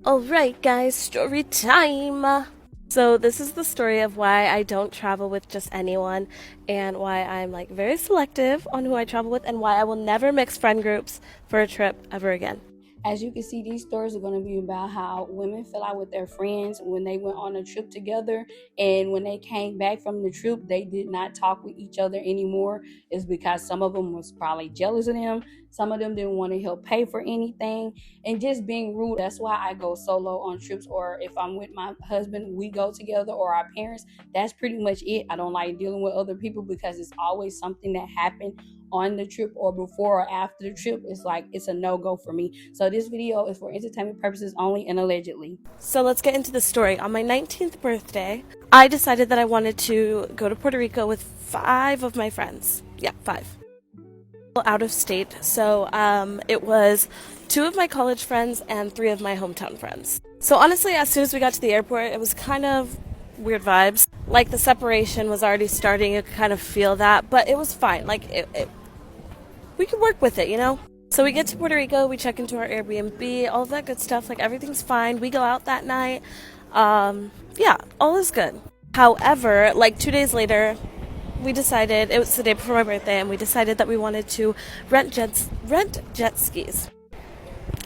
Alright, guys, story time! So, this is the story of why I don't travel with just anyone, and why I'm like very selective on who I travel with, and why I will never mix friend groups for a trip ever again. As you can see, these stories are going to be about how women fell out with their friends when they went on a trip together, and when they came back from the trip they did not talk with each other anymore. It's because some of them was probably jealous of them, some of them didn't want to help pay for anything, and just being rude. That's why I go solo on trips, or if I'm with my husband we go together, or our parents. That's pretty much it. I don't like dealing with other people because it's always something that happened on the trip or before or after the trip. It's like it's a no-go for me. So this video is for entertainment purposes only and allegedly. So, let's get into the story. On my 19th birthday, I decided that I wanted to go to Puerto Rico with 5 of my friends. Yeah, 5. Out of state, so it was 2 of my college friends and 3 of my hometown friends. So honestly, as soon as we got to the airport, it was kind of weird vibes. Like the separation was already starting. You could kind of feel that, but it was fine. Like we could work with it, you know. So we get to Puerto Rico, we check into our Airbnb, all of that good stuff. Like everything's fine. We go out that night. Yeah, all is good. However, like 2 days later, we decided it was the day before my birthday, and we decided that we wanted to rent jet skis.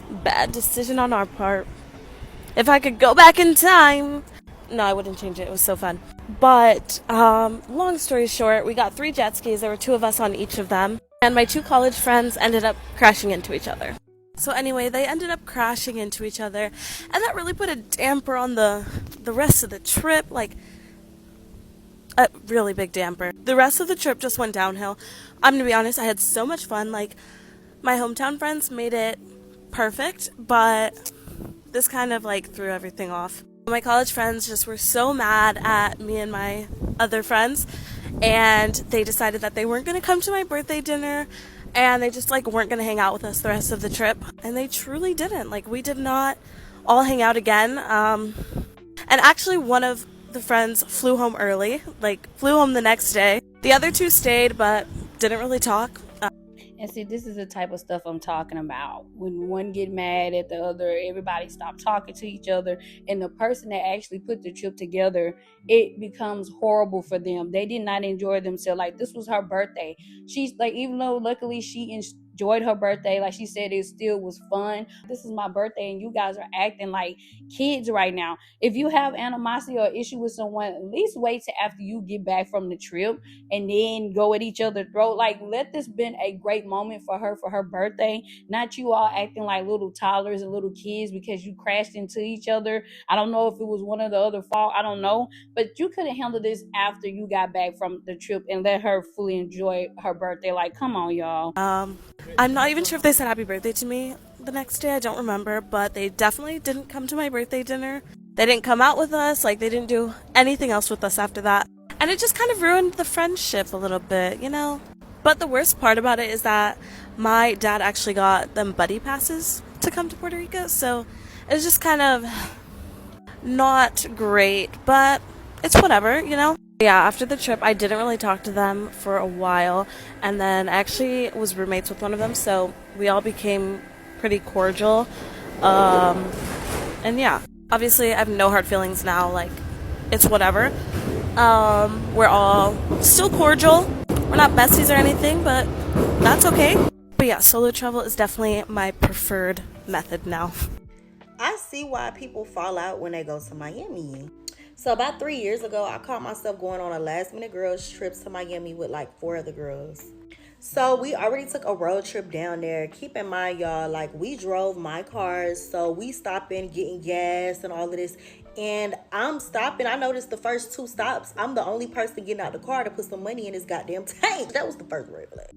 Bad decision on our part. If I could go back in time, no, I wouldn't change it. It was so fun. But long story short, we got 3 jet skis. There were 2 of us on each of them, and my 2 college friends ended up crashing into each other. So anyway, they ended up crashing into each other, and that really put a damper on the rest of the trip. Like a really big damper. The rest of the trip just went downhill. I'm gonna be honest, I had so much fun. Like, my hometown friends made it perfect, but this kind of like threw everything off. My college friends just were so mad at me and my other friends, and they decided that they weren't gonna come to my birthday dinner, and they just like weren't gonna hang out with us the rest of the trip. And they truly didn't. Like, we did not all hang out again. And actually, one of the friends flew home early, like, flew home the next day. The other 2 stayed, but didn't really talk. And see, this is the type of stuff I'm talking about. When one get mad at the other, everybody stop talking to each other, and the person that actually put the trip together, it becomes horrible for them. They did not enjoy themselves. Like, this was her birthday. She's like, even though luckily she enjoyed her birthday, like she said, it still was fun. This is my birthday, and you guys are acting like kids right now. If you have animosity or issue with someone, at least wait till after you get back from the trip and then go at each other's throat. Like, let this been a great moment for her birthday, not you all acting like little toddlers and little kids because you crashed into each other. I don't know if it was one or the other fault, I don't know, but you could have handled this after you got back from the trip and let her fully enjoy her birthday. Like, come on, y'all. I'm not even sure if they said happy birthday to me the next day. I don't remember, but they definitely didn't come to my birthday dinner. They didn't come out with us. Like, they didn't do anything else with us after that. And it just kind of ruined the friendship a little bit, you know? But the worst part about it is that my dad actually got them buddy passes to come to Puerto Rico, so it was just kind of not great, but it's whatever, you know? Yeah, after the trip, I didn't really talk to them for a while, and then I actually was roommates with one of them, so we all became pretty cordial. Um, and yeah, obviously, I have no hard feelings now. Like, it's whatever. We're all still cordial. We're not besties or anything, but that's okay. But yeah, solo travel is definitely my preferred method now. I see why people fall out when they go to Miami. So about 3 years ago, I caught myself going on a last minute girls trip to Miami with like 4 other girls. So we already took a road trip down there. Keep in mind, y'all, like we drove my cars, so we stopping, getting gas and all of this. And I'm stopping. I noticed the first 2 stops, I'm the only person getting out the car to put some money in his goddamn tank. That was the first red flag.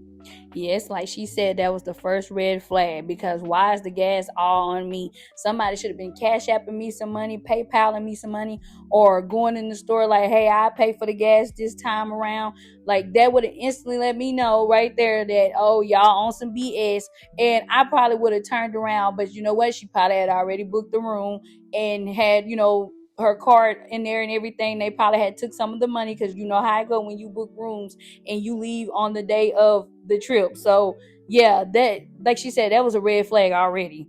Yes, like she said, that was the first red flag, because why is the gas all on me? Somebody should have been cash apping me some money, PayPaling me some money, or going in the store like, hey, I pay for the gas this time around. Like, that would have instantly let me know right there that, oh, y'all on some BS. And I probably would have turned around, but you know what? She probably had already booked the room and had, her card in there and everything. They probably had took some of the money, because you know how I go when you book rooms and you leave on the day of the trip. So yeah, that, like she said, that was a red flag already.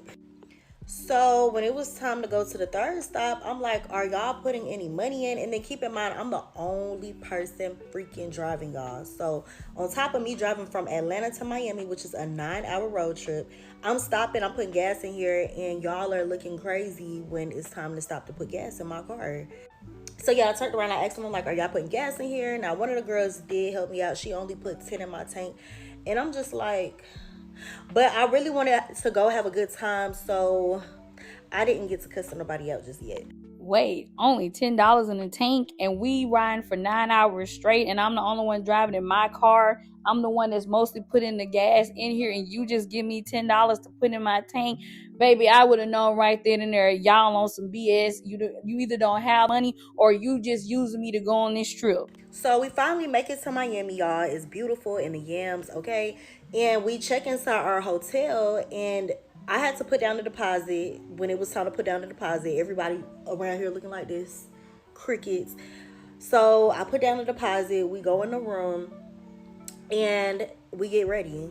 So when it was time to go to the third stop, I'm like, are y'all putting any money in? And then keep in mind, I'm the only person freaking driving, y'all. So on top of me driving from Atlanta to Miami, which is a 9-hour road trip, I'm stopping, I'm putting gas in here, and y'all are looking crazy when it's time to stop to put gas in my car. So yeah, I turned around, I asked them, I'm like, are y'all putting gas in here? Now one of the girls did help me out. She only put 10 in my tank. And I'm just like, but I really wanted to go have a good time, so I didn't get to cuss nobody out just yet. Wait, only $10 in the tank, and we riding for 9 hours straight, and I'm the only one driving in my car. I'm the one that's mostly putting the gas in here, and you just give me $10 to put in my tank. Baby, I would have known right then and there, y'all on some BS. You either don't have money or you just using me to go on this trip. So we finally make it to Miami, y'all. It's beautiful in the yams, okay? And we check inside our hotel, and I had to put down the deposit. When it was time to put down the deposit, everybody around here looking like this, crickets. So I put down the deposit. We go in the room, and we get ready.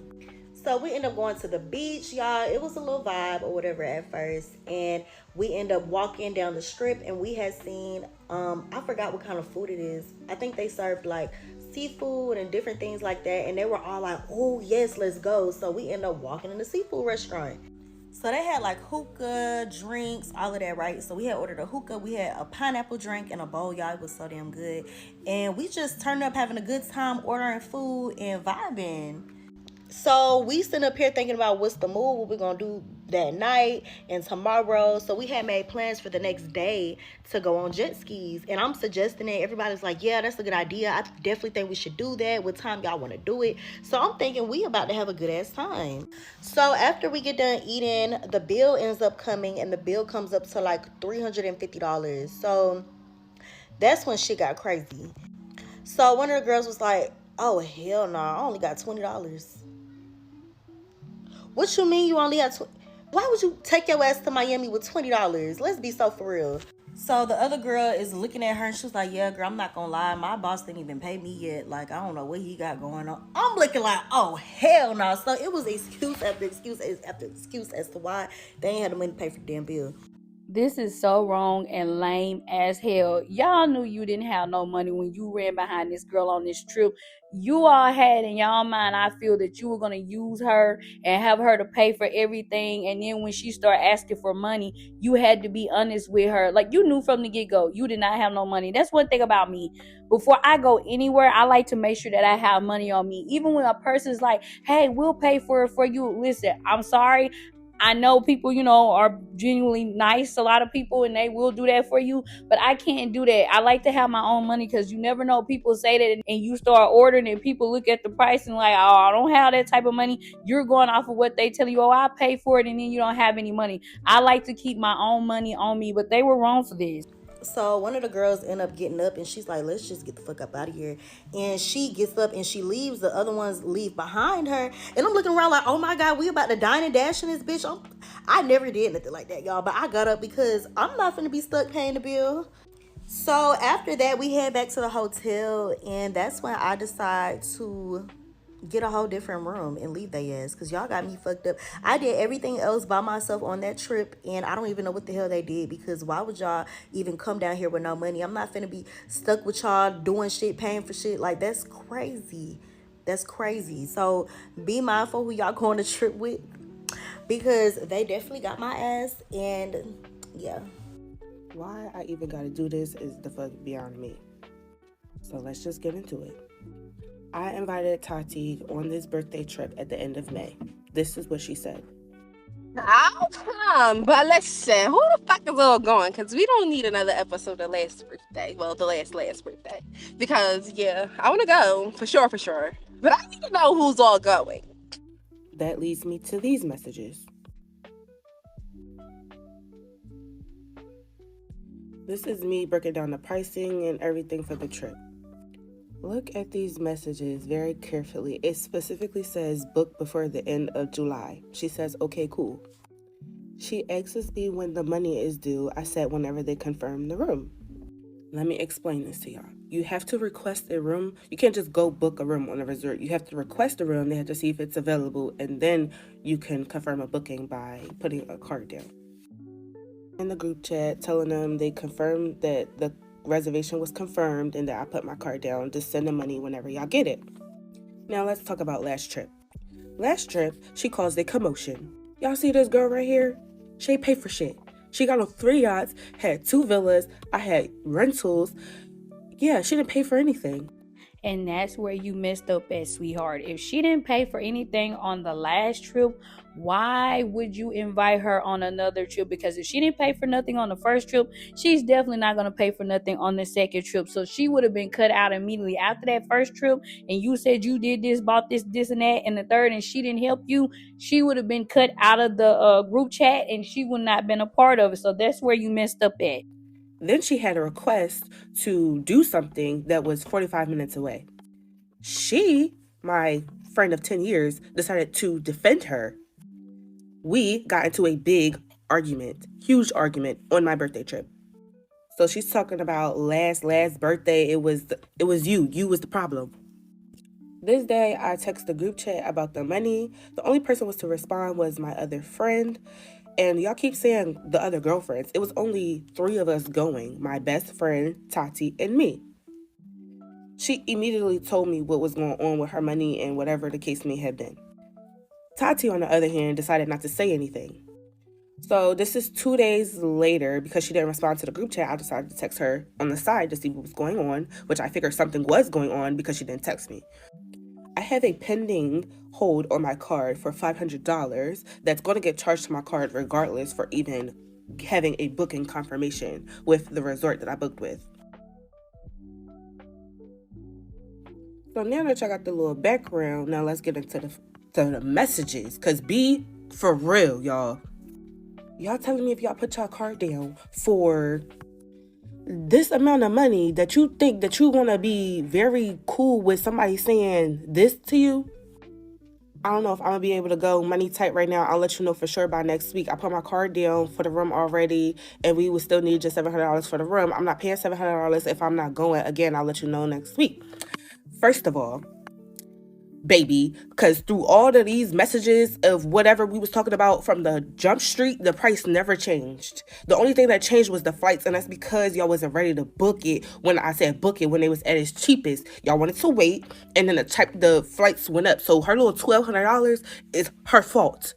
So we end up going to the beach, y'all. It was a little vibe or whatever at first, and we end up walking down the strip, and we had seen I forgot what kind of food it is. I think they served like seafood and different things like that, and they were all like, oh yes, let's go. So we end up walking in the seafood restaurant. So they had like hookah, drinks, all of that, right? So we had ordered a hookah, we had a pineapple drink and a bowl, y'all. It was so damn good. And we just turned up having a good time ordering food and vibing. So we sitting up here thinking about what's the move, what we're gonna do that night and tomorrow. So we had made plans for the next day to go on jet skis, and I'm suggesting it. Everybody's like, yeah, that's a good idea. I definitely think we should do that. What time y'all want to do it? So I'm thinking we about to have a good ass time. So after we get done eating, the bill ends up coming, and the bill comes up to like $350. So that's when shit got crazy. So one of the girls was like, oh hell no, I only got $20. What you mean you only have Why would you take your ass to Miami with $20? Let's be so for real. So the other girl is looking at her, and she was like, yeah, girl, I'm not gonna lie. My boss didn't even pay me yet. Like, I don't know what he got going on. I'm looking like, oh, hell no. So it was excuse after excuse after excuse as to why they ain't had the money to pay for the damn bill. This is so wrong and lame as hell. Y'all knew you didn't have no money when you ran behind this girl on this trip. You all had in y'all mind, I feel, that you were going to use her and have her to pay for everything. And then when she started asking for money, you had to be honest with her. Like, you knew from the get-go, you did not have no money. That's one thing about me. Before I go anywhere, I like to make sure that I have money on me. Even when a person's like, hey, we'll pay for it for you. Listen, I'm sorry. I know people, are genuinely nice, a lot of people, and they will do that for you, but I can't do that. I like to have my own money, because you never know. People say that, and you start ordering, and people look at the price and like, oh, I don't have that type of money. You're going off of what they tell you. Oh, I pay for it, and then you don't have any money. I like to keep my own money on me, but they were wrong for this. So one of the girls end up getting up, and she's like, let's just get the fuck up out of here. And she gets up and she leaves. The other ones leave behind her. And I'm looking around like, oh my God, we about to dine and dash in this bitch. I never did nothing like that, y'all. But I got up because I'm not finna be stuck paying the bill. So after that, we head back to the hotel. And that's when I decide to get a whole different room and leave their ass, because y'all got me fucked up. I did everything else by myself on that trip, and I don't even know what the hell they did, because why would y'all even come down here with no money? I'm not finna be stuck with y'all doing shit, paying for shit. Like, that's crazy. That's crazy. So be mindful who y'all going to trip with, because they definitely got my ass. And yeah, why I even gotta do this is the fuck beyond me. So let's just get into it. I invited Tati on this birthday trip at the end of May. This is what she said. I'll come, but listen, who the fuck is all going? Because we don't need another episode of last birthday. Well, the last birthday. Because, yeah, I want to go, for sure. But I need to know who's all going. That leads me to these messages. This is me breaking down the pricing and everything for the trip. Look at these messages very carefully. It specifically says book before the end of July. She says, okay, cool. She asks me when the money is due. I said whenever they confirm the room. Let me explain this to y'all. You have to request a room. You can't just go book a room on a resort. You have to request a room. They have to see if it's available, and then you can confirm a booking by putting a card down. in the group chat telling them they confirmed that the reservation was confirmed and that I put my card down. Just send the money whenever y'all get it. Now let's talk about last trip. Last trip, she caused a commotion. Y'all see this girl right here? She ain't pay for shit. She got on 3 yachts, had 2 villas, I had rentals. Yeah, she didn't pay for anything. And that's where you messed up at, sweetheart. If she didn't pay for anything on the last trip, why would you invite her on another trip? Because if she didn't pay for nothing on the first trip, she's definitely not going to pay for nothing on the second trip. So she would have been cut out immediately after that first trip. And you said you did this, bought this, and that, and the third, and she didn't help you. She would have been cut out of the group chat, and she would not have been a part of it. So that's where you messed up at. Then she had a request to do something that was 45 minutes away. She, my friend of 10 years, decided to defend her. We got into a big argument, huge argument on my birthday trip. So she's talking about last birthday, it was you was the problem. This day, I texted the group chat about the money. The only person was to respond was my other friend. And y'all keep saying the other girlfriends. It was only 3 of us going. My best friend, Tati, and me. She immediately told me what was going on with her money and whatever the case may have been. Tati, on the other hand, decided not to say anything. So this is 2 days later. Because she didn't respond to the group chat, I decided to text her on the side to see what was going on, which I figured something was going on because she didn't text me. I have a pending hold on my card for $500 that's going to get charged to my card regardless for even having a booking confirmation with the resort that I booked with. So now that y'all got the little background, now let's get into the messages. Because be for real, y'all. Y'all telling me if y'all put y'all card down for this amount of money that you think that you're going to be very cool with somebody saying this to you? I don't know if I'm going to be able to go money tight right now. I'll let you know for sure by next week. I put my card down for the room already, and we would still need just $700 for the room. I'm not paying $700 if I'm not going. Again, I'll let you know next week. First of all, baby, because through all of these messages of whatever we was talking about from the jump street, the price never changed. The only thing that changed was the flights, and that's because y'all wasn't ready to book it when I said book it when they was at its cheapest. Y'all wanted to wait, and then the flights went up. So her little $1,200 is her fault.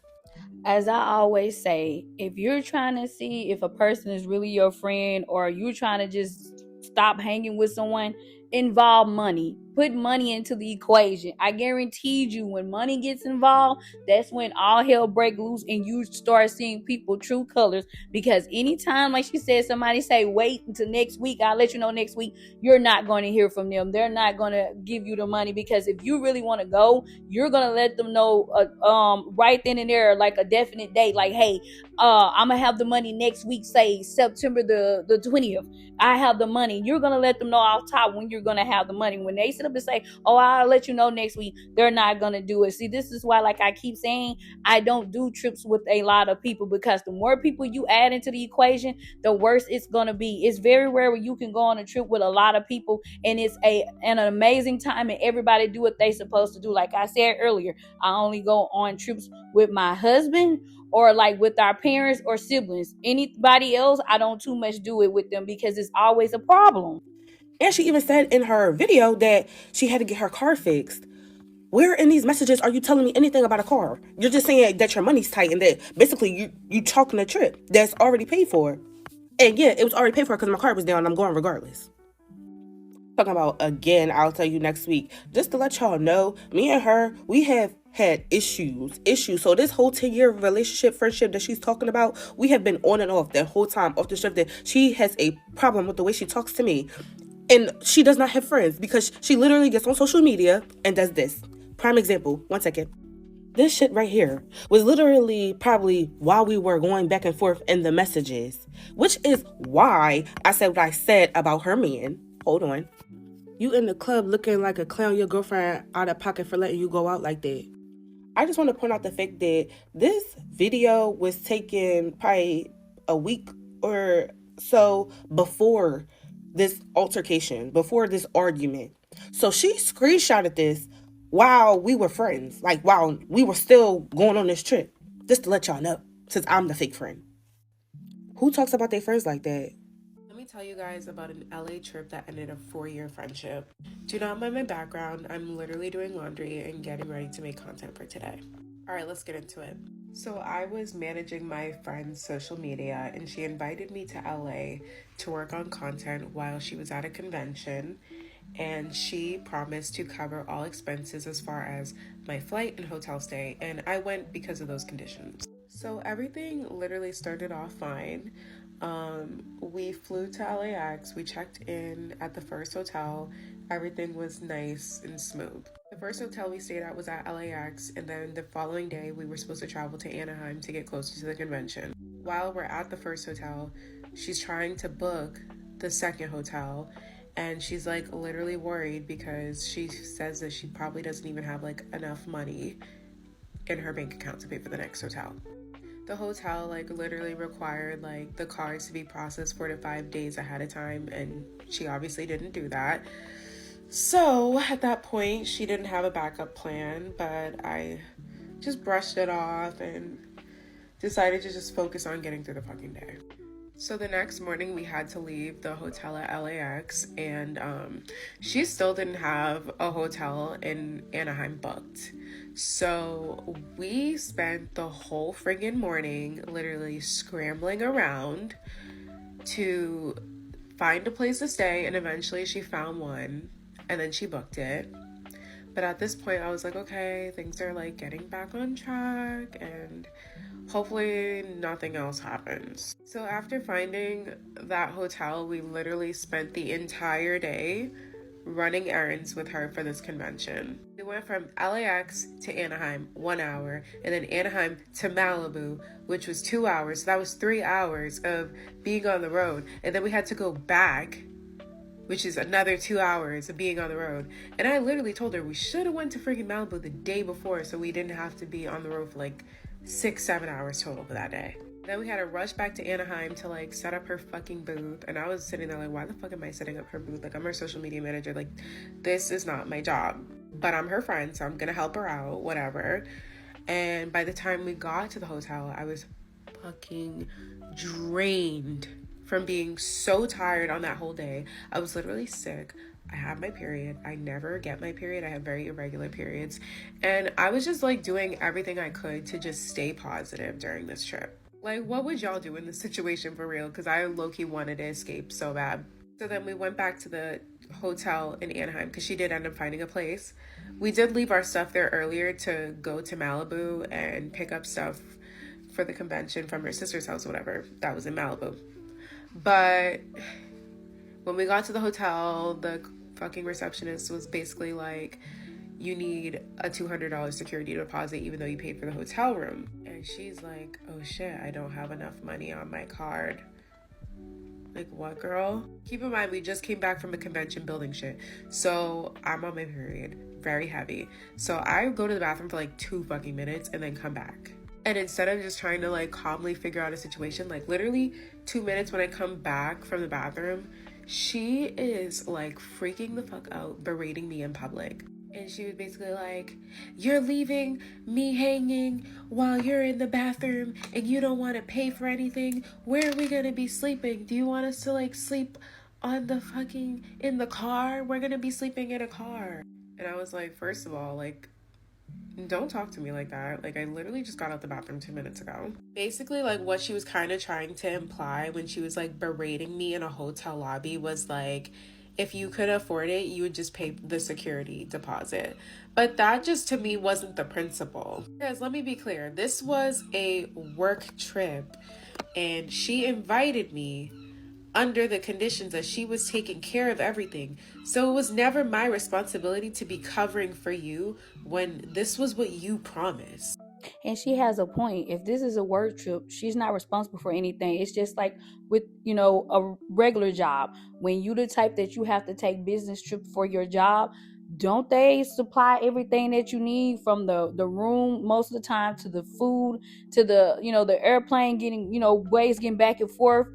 As I always say, if you're trying to see if a person is really your friend, or you're trying to just stop hanging with someone, involve money. Put money into the equation. I guaranteed you, when money gets involved, that's when all hell breaks loose and you start seeing people true colors. Because anytime, like she said, somebody say wait until next week, I'll let you know next week, you're not going to hear from them. They're not going to give you the money, because if you really want to go, you're going to let them know right then and there, like a definite date, like, hey, I'm gonna have the money next week, say September the 20th. I have the money. You're gonna let them know off top when you're gonna have the money. When they sit up and say, oh, I'll let you know next week, they're not gonna do it. See, this is why, like I keep saying, I don't do trips with a lot of people, because the more people you add into the equation, the worse it's gonna be. It's very rare where you can go on a trip with a lot of people and it's an amazing time and everybody do what they supposed to do. Like I said earlier, I only go on trips with my husband, or like with our parents or siblings. Anybody else, I don't too much do it with them, because it's always a problem. And she even said in her video that she had to get her car fixed. Where in these messages are you telling me anything about a car? You're just saying that your money's tight and that basically you chalking a trip that's already paid for. And yeah, it was already paid for because my card was down and I'm going regardless. Talking about, again, I'll tell you next week. Just to let y'all know, me and her, we have had issues. So this whole 10-year relationship, friendship that she's talking about, we have been on and off that whole time, off the strip, that she has a problem with the way she talks to me. And she does not have friends because she literally gets on social media and does this. Prime example, 1 second. This shit right here was literally probably while we were going back and forth in the messages, which is why I said what I said about her man. Hold on. You in the club looking like a clown, your girlfriend out of pocket for letting you go out like that. I just want to point out the fact that this video was taken probably a week or so before this altercation, before this argument. So she screenshotted this while we were friends, like while we were still going on this trip, just to let y'all know, since I'm the fake friend. Who talks about their friends like that? Let me tell you guys about an LA trip that ended a 4-year friendship. Do not mind my background. I'm literally doing laundry and getting ready to make content for today. All right, let's get into it. So I was managing my friend's social media, and she invited me to LA to work on content while she was at a convention, and she promised to cover all expenses as far as my flight and hotel stay, and I went because of those conditions. So everything literally started off fine. We flew to LAX, we checked in at the first hotel, everything was nice and smooth. The first hotel we stayed at was at LAX, and then the following day we were supposed to travel to Anaheim to get closer to the convention. While we're at the first hotel, she's trying to book the second hotel, and she's like literally worried because she says that she probably doesn't even have like enough money in her bank account to pay for the next hotel. The hotel like literally required like the cards to be processed 4 to 5 days ahead of time, and she obviously didn't do that. So at that point she didn't have a backup plan, but I just brushed it off and decided to just focus on getting through the fucking day. So the next morning we had to leave the hotel at LAX, and she still didn't have a hotel in Anaheim booked. So we spent the whole friggin' morning literally scrambling around to find a place to stay, and eventually she found one, and then she booked it. But at this point I was like, okay, things are like getting back on track, and hopefully nothing else happens. So after finding that hotel, we literally spent the entire day running errands with her for this convention. We went from LAX to Anaheim, 1 hour, and then Anaheim to Malibu, which was 2 hours. So that was 3 hours of being on the road. And then we had to go back, which is another 2 hours of being on the road. And I literally told her we should have went to freaking Malibu the day before so we didn't have to be on the road for like 6-7 hours total for that day. Then we had to rush back to Anaheim to like set up her fucking booth, and I was sitting there like, why the fuck am I setting up her booth? Like, I'm her social media manager, like this is not my job, but I'm her friend, so I'm gonna help her out, whatever. And by the time we got to the hotel, I was fucking drained from being so tired on that whole day. I was literally sick. I have my period. I never get my period. I have very irregular periods. And I was just like doing everything I could to just stay positive during this trip. Like, what would y'all do in this situation for real? Because I low-key wanted to escape so bad. So then we went back to the hotel in Anaheim because she did end up finding a place. We did leave our stuff there earlier to go to Malibu and pick up stuff for the convention from her sister's house, whatever. That was in Malibu. But when we got to the hotel, the fucking receptionist was basically like, you need a $200 security deposit even though you paid for the hotel room. And she's like, oh shit, I don't have enough money on my card. Like, what, girl? Keep in mind, we just came back from a convention building shit. So I'm on my period, very heavy. So I go to the bathroom for like 2 fucking minutes and then come back. And instead of just trying to like calmly figure out a situation, like literally 2 minutes when I come back from the bathroom, she is like freaking the fuck out, berating me in public. And she was basically like, you're leaving me hanging while you're in the bathroom and you don't want to pay for anything. Where are we going to be sleeping? Do you want us to like sleep on the fucking, in the car? We're going to be sleeping in a car. And I was like, first of all, like, don't talk to me like that. Like, I literally just got out the bathroom 2 minutes ago. Basically, like, what she was kind of trying to imply when she was like berating me in a hotel lobby was like, if you could afford it, you would just pay the security deposit. But that just to me wasn't the principle. Because let me be clear, this was a work trip and she invited me under the conditions that she was taking care of everything. So it was never my responsibility to be covering for you when this was what you promised. And she has a point. If this is a work trip, she's not responsible for anything. It's just like with, a regular job. When you the type that you have to take business trip for your job, don't they supply everything that you need from the room most of the time to the food to the airplane getting, ways getting back and forth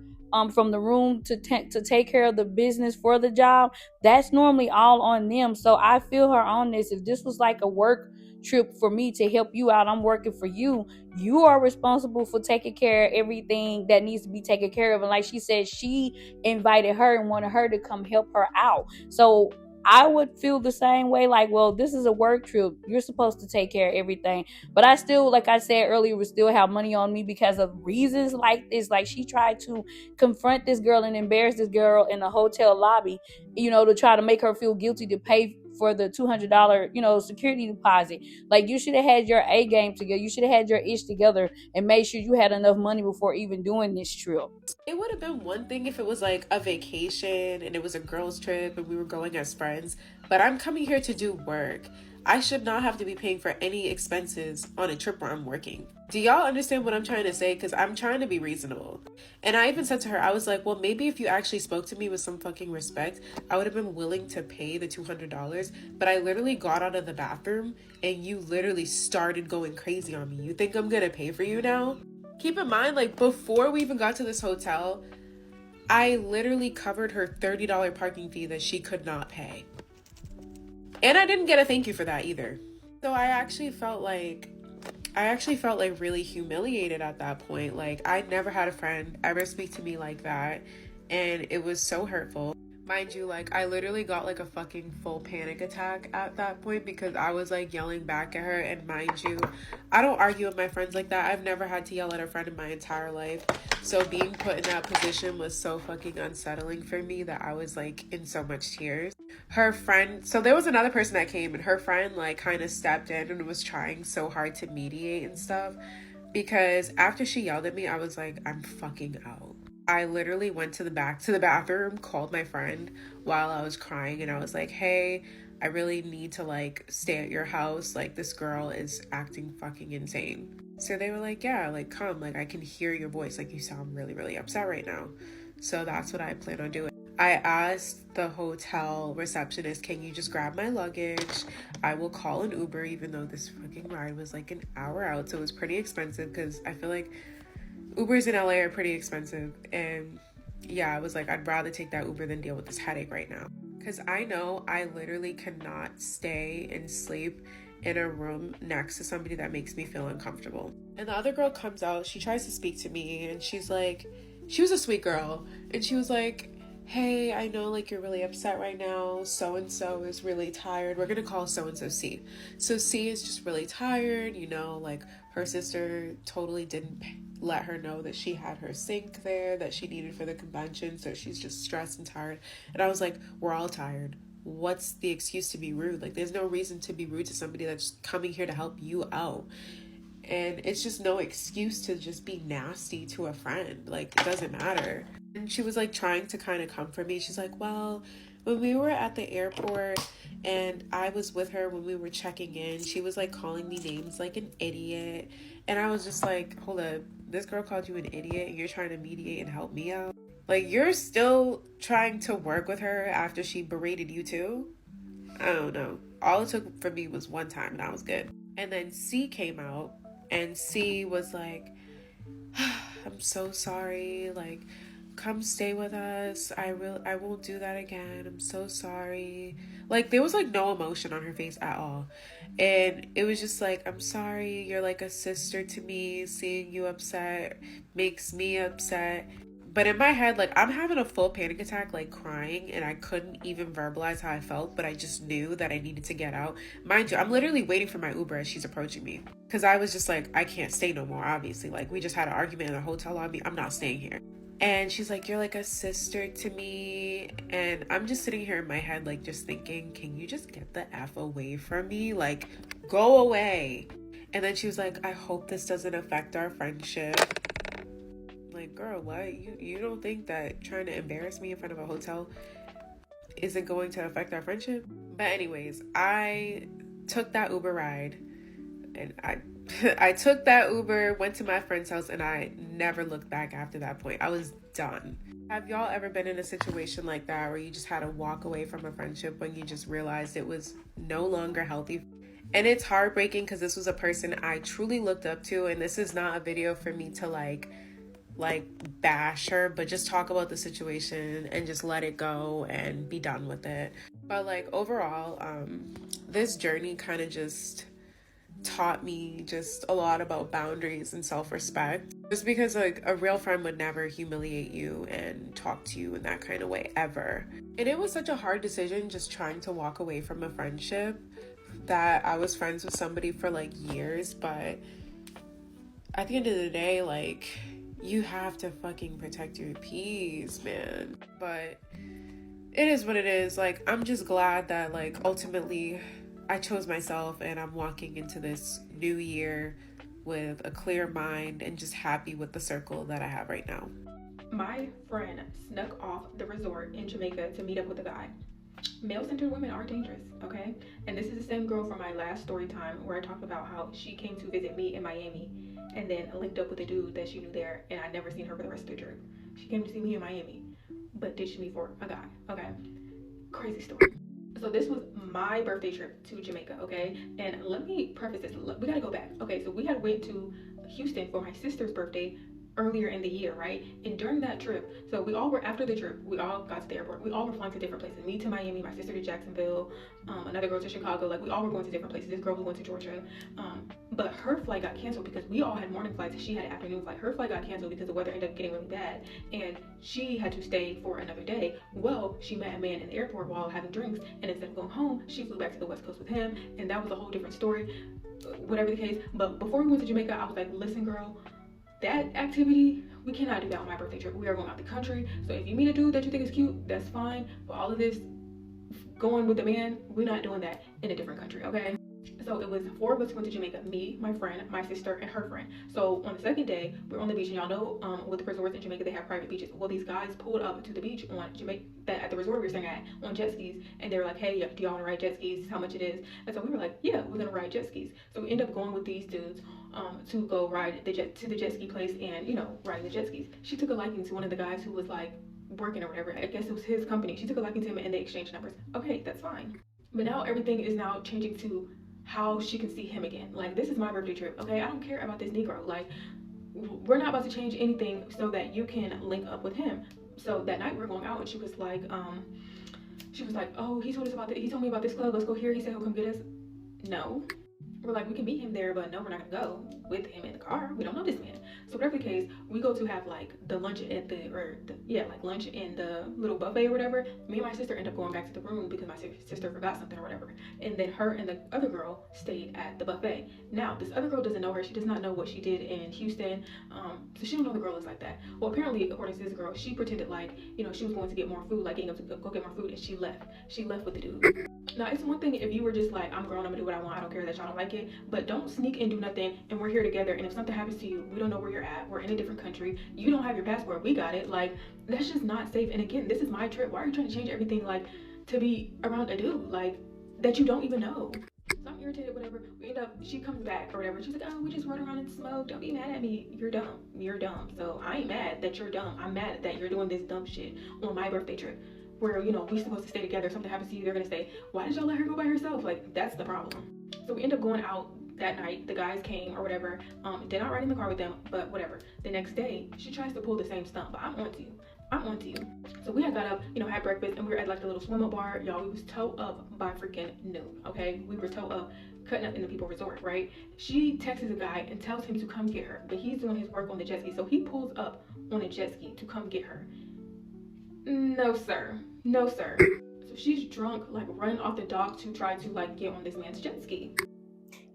from the room to take care of the business for the job? That's normally all on them. So I feel her on this. If this was like a work trip for me to help you out. I'm working for you. You are responsible for taking care of everything that needs to be taken care of. And like she said, she invited her and wanted her to come help her out. So I would feel the same way, like, well, this is a work trip. You're supposed to take care of everything. But I still, like I said earlier, would still have money on me because of reasons like this. Like, she tried to confront this girl and embarrass this girl in the hotel lobby, to try to make her feel guilty to pay for the $200, security deposit. Like, you should have had your A game together. You should have had your ish together and made sure you had enough money before even doing this trip. It would have been one thing if it was like a vacation and it was a girls' trip and we were going as friends, but I'm coming here to do work. I should not have to be paying for any expenses on a trip where I'm working. Do y'all understand what I'm trying to say? Because I'm trying to be reasonable. And I even said to her, I was like, well, maybe if you actually spoke to me with some fucking respect, I would have been willing to pay the $200. But I literally got out of the bathroom and you literally started going crazy on me. You think I'm gonna pay for you now? Keep in mind, like, before we even got to this hotel, I literally covered her $30 parking fee that she could not pay. And I didn't get a thank you for that either. So I actually felt like really humiliated at that point. Like, I never had a friend ever speak to me like that, and it was so hurtful. Mind you, like, I literally got like a fucking full panic attack at that point because I was like yelling back at her. And mind you, I don't argue with my friends like that. I've never had to yell at a friend in my entire life. So being put in that position was so fucking unsettling for me that I was like in so much tears. Her friend, so there was another person that came and her friend like kind of stepped in and was trying so hard to mediate and stuff, because after she yelled at me, I was like, I'm fucking out. I literally went to the bathroom, called my friend while I was crying, and I was like, hey, I really need to like stay at your house. Like, this girl is acting fucking insane. So they were like, yeah, like, come, like, I can hear your voice. Like, you sound really, really upset right now. So that's what I plan on doing. I asked the hotel receptionist, can you just grab my luggage? I will call an Uber, even though this fucking ride was like an hour out. So it was pretty expensive because I feel like Ubers in LA are pretty expensive. And yeah, I was like, I'd rather take that Uber than deal with this headache right now. Because I know I literally cannot stay and sleep in a room next to somebody that makes me feel uncomfortable. And the other girl comes out, she tries to speak to me, and she's like, she was a sweet girl, and she was like, hey, I know like you're really upset right now. So-and-so is really tired. We're gonna call so-and-so C. So C is just really tired, like her sister totally didn't let her know that she had her sink there that she needed for the convention, so she's just stressed and tired. And I was like, we're all tired. What's the excuse to be rude? Like, there's no reason to be rude to somebody that's coming here to help you out. And it's just no excuse to just be nasty to a friend. Like, it doesn't matter. And she was like trying to kind of comfort me. She's like, well, when we were at the airport and I was with her when we were checking in, she was like calling me names like an idiot. And I was just like, hold up, this girl called you an idiot and you're trying to mediate and help me out? Like, you're still trying to work with her after she berated you too? I don't know. All it took for me was one time and I was good. And then C came out and C was like, I'm so sorry. Like, come stay with us. I won't do that again. I'm so sorry. Like, there was like no emotion on her face at all. And it was just like, I'm sorry. You're like a sister to me. Seeing you upset makes me upset. But in my head, like, I'm having a full panic attack, like crying, and I couldn't even verbalize how I felt, but I just knew that I needed to get out. Mind you, I'm literally waiting for my Uber as she's approaching me, because I was just like, I can't stay no more, obviously. Like, we just had an argument in the hotel lobby. I'm not staying here. And she's like, you're like a sister to me. And I'm just sitting here in my head, like, just thinking, can you just get the F away from me? Like, go away. And then she was like, I hope this doesn't affect our friendship. Like, girl, what? You don't think that trying to embarrass me in front of a hotel isn't going to affect our friendship? But anyways, I took that Uber ride, and I took that Uber, went to my friend's house, and I never looked back after that point. I was done. Have y'all ever been in a situation like that where you just had to walk away from a friendship when you just realized it was no longer healthy? And it's heartbreaking because this was a person I truly looked up to, and this is not a video for me to like bash her, but just talk about the situation and just let it go and be done with it. But like, overall, this journey kind of just taught me just a lot about boundaries and self-respect. Just because like a real friend would never humiliate you and talk to you in that kind of way ever. And it was such a hard decision just trying to walk away from a friendship that I was friends with somebody for like years, but at the end of the day, like, you have to fucking protect your peace, man. But it is what it is. Like, I'm just glad that, like, ultimately I chose myself and I'm walking into this new year with a clear mind and just happy with the circle that I have right now. My friend snuck off the resort in Jamaica to meet up with a guy. Male-centered women are dangerous, okay? And this is the same girl from my last story time where I talked about how she came to visit me in Miami and then linked up with a dude that she knew there, and I'd never seen her for the rest of the trip. She came to see me in Miami, but ditched me for a guy, okay? Crazy story. So this was my birthday trip to Jamaica, okay? And let me preface this. We gotta go back. Okay, so we had went to Houston for my sister's birthday earlier in the year, right? And during that trip, so we all were, after the trip, we all got to the airport. We all were flying to different places. Me to Miami, my sister to Jacksonville, another girl to Chicago. Like, we all were going to different places. This girl was going to Georgia. But her flight got canceled because we all had morning flights. She had an afternoon flight. Her flight got canceled because the weather ended up getting really bad. And she had to stay for another day. Well, she met a man in the airport while having drinks. And instead of going home, she flew back to the West Coast with him. And that was a whole different story, whatever the case. But before we went to Jamaica, I was like, listen, girl, that activity, we cannot do that on my birthday trip. We are going out the country. So if you meet a dude that you think is cute, that's fine. But all of this going with the man, we're not doing that in a different country, okay? So it was 4 of us who went to Jamaica, me, my friend, my sister, and her friend. So on the second day, we're on the beach, and y'all know with the resorts in Jamaica, they have private beaches. Well, these guys pulled up to the beach on Jamaica, at the resort we were staying at, on jet skis, and they were like, hey, do y'all want to ride jet skis? This is how much it is. And so we were like, yeah, we're gonna ride jet skis. So we end up going with these dudes to go ride the jet ski place and, you know, riding the jet skis. She took a liking to one of the guys who was like working or whatever. I guess it was his company. She took a liking to him and they exchanged numbers. Okay, that's fine. But now everything is now changing to how she can see him again. Like, this is my birthday trip, okay? I don't care about this Negro. Like, we're not about to change anything so that you can link up with him. So that night we were going out, and she was like, oh, he told me about this club. Let's go here. He said he'll come get us. No. We're like, we can meet him there, but no, we're not gonna go with him in the car. We don't know this man. So whatever the case, we go to have like the lunch at lunch in the little buffet or whatever. Me and my sister end up going back to the room because my sister forgot something or whatever. And then her and the other girl stayed at the buffet. Now, this other girl doesn't know her. She does not know what she did in Houston. So she don't know the girl is like that. Well, apparently, according to this girl, she pretended like, you know, she was going to get more food, like getting up to go get more food, and she left. She left with the dude. Now, it's one thing if you were just like, I'm grown, I'm gonna do what I want, I don't care that y'all don't like it, but don't sneak and do nothing, and we're here together, and if something happens to you, we don't know where you're at, we're in a different country, you don't have your passport, we got it. Like, that's just not safe. And again, this is my trip. Why are you trying to change everything, like, to be around a dude, like, that you don't even know? So I'm irritated, whatever. We end up, she comes back or whatever. She's like, oh, we just run around and smoke. Don't be mad at me. You're dumb. You're dumb. So I ain't mad that you're dumb. I'm mad that you're doing this dumb shit on my birthday trip, where, you know, we're supposed to stay together. If something happens to you, they're gonna say, why did y'all let her go by herself? Like, that's the problem. So we end up going out that night. The guys came or whatever. Did not ride in the car with them, but whatever. The next day, she tries to pull the same stunt, but I'm on to you. So we had got up, you know, had breakfast, and we were at like the little swim up bar. Y'all, we was towed up by freaking noon, okay? We were towed up, cutting up in the people resort, right? She texts a guy and tells him to come get her, but he's doing his work on the jet ski. So he pulls up on a jet ski to come get her. No, sir. No, sir. So she's drunk, like running off the dock to try to like get on this man's jet ski.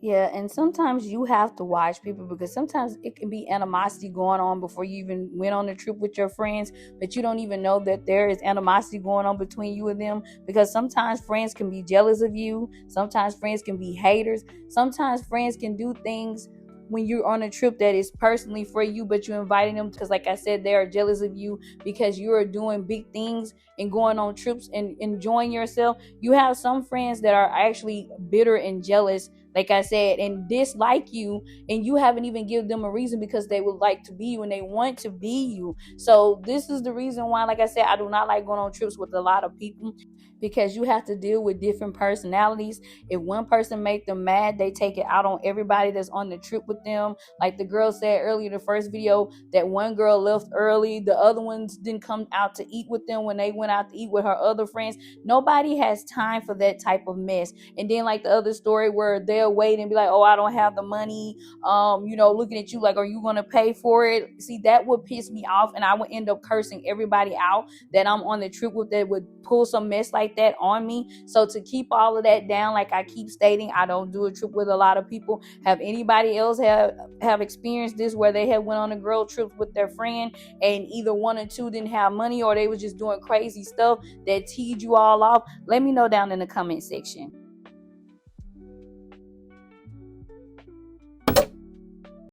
Yeah, and sometimes you have to watch people because sometimes it can be animosity going on before you even went on the trip with your friends, but you don't even know that there is animosity going on between you and them, because sometimes friends can be jealous of you, sometimes friends can be haters, sometimes friends can do things when you're on a trip that is personally for you, but you're inviting them because, like I said, they are jealous of you because you are doing big things and going on trips and enjoying yourself. You have some friends that are actually bitter and jealous, like I said, and dislike you, and you haven't even given them a reason because they would like to be you and they want to be you. So this is the reason why, like I said, I do not like going on trips with a lot of people. because you have to deal with different personalities. If one person make them mad, they take it out on everybody that's on the trip with them. Like the girl said earlier in the first video, that one girl left early, the other ones didn't come out to eat with them when they went out to eat with her other friends. Nobody has time for that type of mess. And then like the other story where they'll wait and be like, oh, I don't have the money, looking at you like, are you gonna pay for it? See, that would piss me off, and I would end up cursing everybody out that I'm on the trip with that would pull some mess like that on me. So to keep all of that down, like I keep stating, I don't do a trip with a lot of people. Have anybody else have experienced this where they had went on a girl trip with their friend and either one or two didn't have money or they was just doing crazy stuff that teed you all off? Let me know down in the comment section.